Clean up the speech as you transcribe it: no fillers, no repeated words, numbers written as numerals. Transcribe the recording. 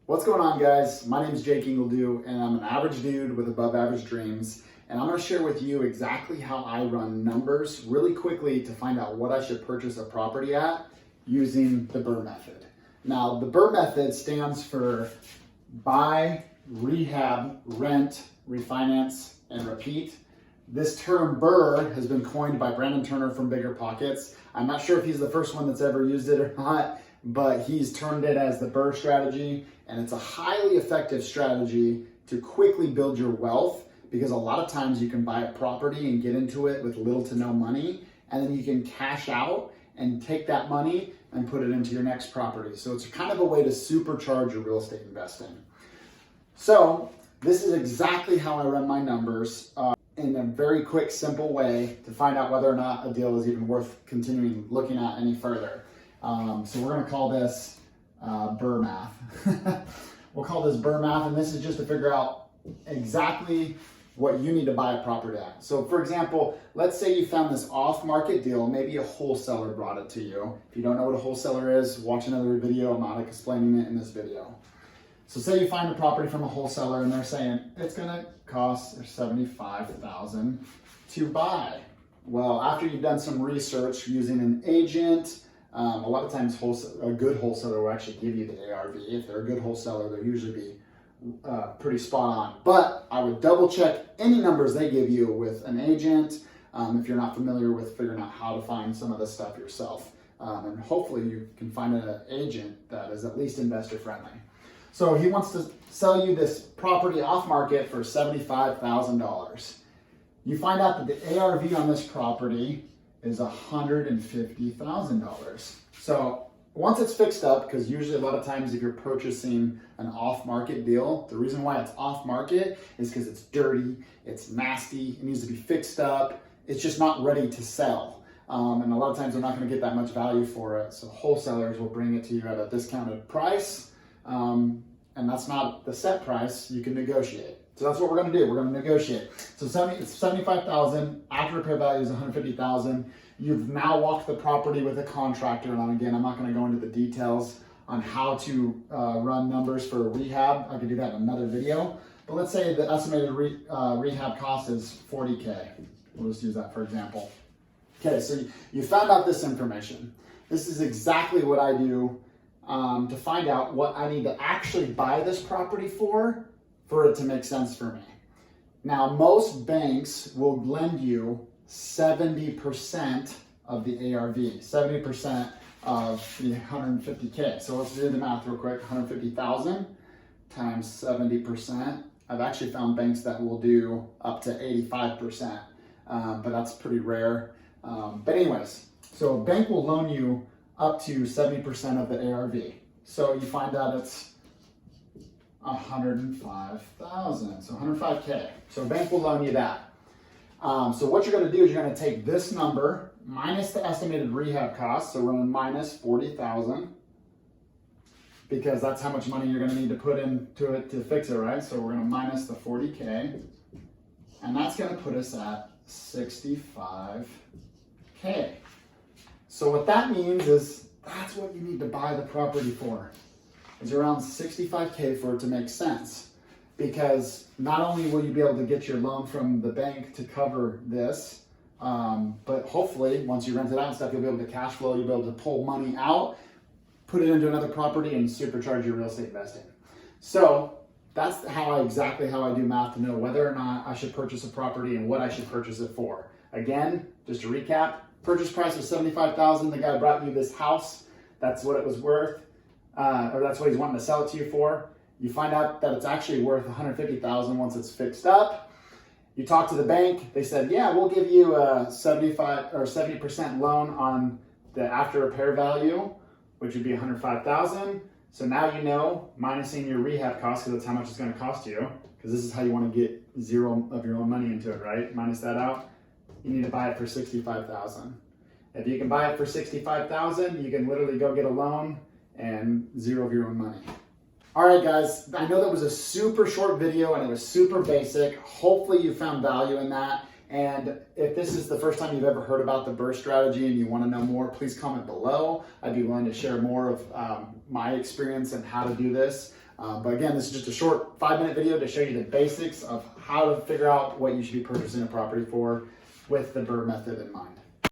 What's going on, guys? My name is Jake Ingledew, and I'm an average dude with above average dreams. And I'm going to share with you exactly how I run numbers really quickly to find out what I should purchase a property at using the Brrrr method. Now, the Brrrr method stands for buy, rehab, rent, refinance, and repeat. This term Brrrr has been coined by Brandon Turner from Bigger Pockets. I'm not sure if he's the first one that's ever used it or not, but he's termed it as the Brrrr strategy, and it's a highly effective strategy to quickly build your wealth, because a lot of times you can buy a property and get into it with little to no money, and then you can cash out and take that money and put it into your next property. So it's kind of a way to supercharge your real estate investing. So this is exactly how I run my numbers in a very quick, simple way to find out whether or not a deal is even worth continuing looking at any further. So we're going to call this Brrrr math. We'll call this Brrrr math, and this is just to figure out exactly what you need to buy a property at. So for example, let's say you found this off-market deal, maybe a wholesaler brought it to you. If you don't know what a wholesaler is, watch another video. I'm not explaining it in this video. So say you find a property from a wholesaler and they're saying it's going to cost $75,000 to buy. Well, after you've done some research using an agent, a lot of times a good wholesaler will actually give you the ARV. If they're a good wholesaler, they'll usually be pretty spot on. But I would double check any numbers they give you with an agent if you're not familiar with figuring out how to find some of this stuff yourself. And hopefully you can find an agent that is at least investor friendly. So he wants to sell you this property off market for $75,000. You find out that the ARV on this property is $150,000. So once it's fixed up, because usually a lot of times if you're purchasing an off-market deal, the reason why it's off-market is because it's dirty, it's nasty, it needs to be fixed up, it's just not ready to sell. And a lot of times they're not going to get that much value for it, so wholesalers will bring it to you at a discounted price, and that's not the set price. You can negotiate. So that's what we're going to do. We're going to negotiate. So it's $75,000. After repair value is $150,000. You've now walked the property with a contractor. And again, I'm not going to go into the details on how to run numbers for rehab. I could do that in another video. But let's say the estimated rehab cost is $40K. We'll just use that for example. Okay, so you found out this information. This is exactly what I do to find out what I need to actually buy this property for it to make sense for me. Now, most banks will lend you 70% of the ARV, 70% of the 150K. So let's do the math real quick. 150,000 times 70%. I've actually found banks that will do up to 85%, but that's pretty rare. But anyways, so a bank will loan you up to 70% of the ARV. So you find out it's $105,000, so $105K. So a bank will loan you that. So what you're going to do is you're going to take this number minus the estimated rehab cost, so we're going to minus $40,000, because that's how much money you're going to need to put into it to fix it, right? So we're going to minus the $40K, and that's going to put us at $65K. So what that means is that's what you need to buy the property for. Is around $65K for it to make sense, because not only will you be able to get your loan from the bank to cover this, but hopefully once you rent it out and stuff, you'll be able to cash flow, you'll be able to pull money out, put it into another property, and supercharge your real estate investing. So that's exactly how I do math to know whether or not I should purchase a property and what I should purchase it for. Again, just to recap, purchase price was $75,000. The guy brought you this house. That's what it was worth. Or that's what he's wanting to sell it to you for. You find out that it's actually worth $150,000 once it's fixed up. You talk to the bank. They said, yeah, we'll give you a 70% loan on the after repair value, which would be $105,000. So now you know, minusing your rehab costs, because that's how much it's going to cost you, because this is how you want to get zero of your own money into it, right? Minus that out. You need to buy it for $65,000. If you can buy it for $65,000, you can literally go get a loan and zero of your own money. All right, guys, I know that was a super short video and it was super basic. Hopefully you found value in that. And if this is the first time you've ever heard about the Brrrr strategy and you want to know more, please comment below. I'd be willing to share more of my experience and how to do this. But again, this is just a short 5-minute video to show you the basics of how to figure out what you should be purchasing a property for with the Brrrr method in mind.